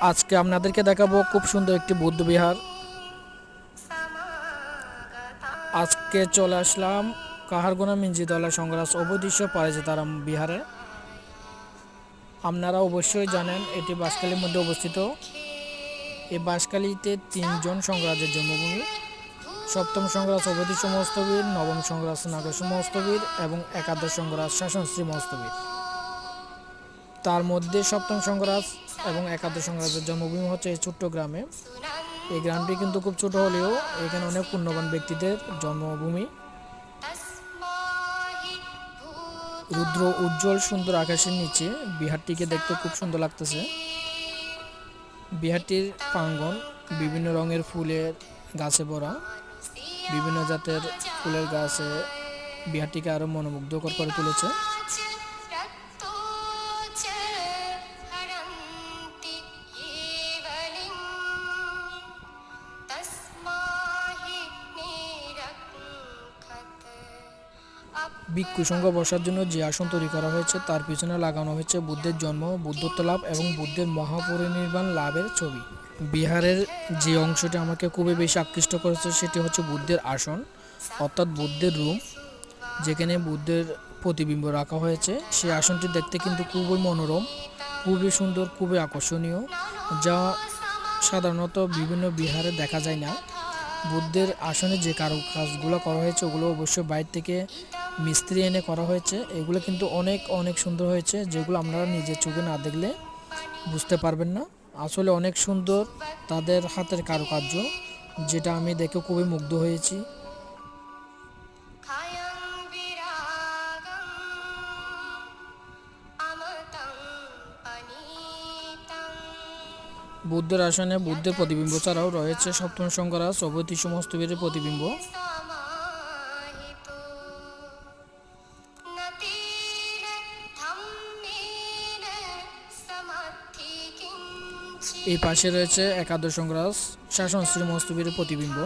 আজকে আপনাদেরকে দেখাবো খুব সুন্দর একটি বৌদ্ধ বিহার। আজকে চলে আসলাম কাহারগোনা মিঞ্জিতলা সংগ্রাস অবদৃশ্য পারিজাতারাম বিহারে। আপনারা অবশ্যই জানেন এটি বাঁশখালীর মধ্যে অবস্থিত। এই বাঁশখালীতে তিনজন সংগ্রাজের জন্মভূমি। সপ্তম সংগ্রাস অবধূত মস্তবীর, নবম সংগ্রাস নাগেশ মস্তবীর এবং একাদশ সংগ্রাস শাসনশ্রী মস্তবীর। তার মধ্যে সপ্তম সংগ্রাস এবং একাদশ সংগ্রাসের জন্মভূমি হচ্ছে এই ছোট্ট গ্রামে। এই গ্রামটি কিন্তু খুব ছোট হলেও এখানে অনেক পুণ্যবান ব্যক্তিদের জন্মভূমি। রুদ্র উজ্জ্বল সুন্দর আকাশের নিচে বিহারটিকে দেখতে খুব সুন্দর লাগতেছে। বিহারটির প্রাঙ্গণ বিভিন্ন রঙের ফুলের গাছে ভরা। বিভিন্ন জাতের ফুলের গাছে বিহারটিকে আরো মনোমুগ্ধকর করে তুলেছে। ভিক্ষু সংঘ বসার জন্য যে আসন তৈরি করা হয়েছে তার পিছনে লাগানো হয়েছে বুদ্ধের জন্ম, বুদ্ধত্ব লাভ এবং বুদ্ধের মহাপরিনির্বাণ লাভের ছবি। বিহারের যে অংশটি আমাকে খুবই বেশি আকৃষ্ট করেছে সেটি হচ্ছে বুদ্ধের আসন, অর্থাৎ বুদ্ধের রুম, যেখানে বুদ্ধের প্রতিবিম্ব রাখা হয়েছে। সেই আসনটি দেখতে কিন্তু খুবই মনোরম, খুবই সুন্দর, খুবই আকর্ষণীয়, যা সাধারণত বিভিন্ন বিহারে দেখা যায় না। বুদ্ধের আসনে যে কারুকাজগুলো করা হয়েছে ওগুলো অবশ্যই বাইরে থেকে মিস্ত্রি এনে করা হয়েছে। এগুলো কিন্তু অনেক অনেক সুন্দর হয়েছে, যেগুলো আপনারা নিজের চোখে না দেখলে বুঝতে পারবেন না। আসলে অনেক সুন্দর তাদের হাতের কারুকার্য, যেটা আমি দেখে খুবই মুগ্ধ হয়েছি। বুদ্ধের আসনে বুদ্ধের প্রতিবিম্ব ছাড়াও রয়েছে সপ্তম সংগ্রাস অবধূত মস্তবীরের প্রতিবিম্ব। এই পাশে রয়েছে একাদশ সংগ্রাস শাসনশ্রী মস্তবীরের প্রতিবিম্ব।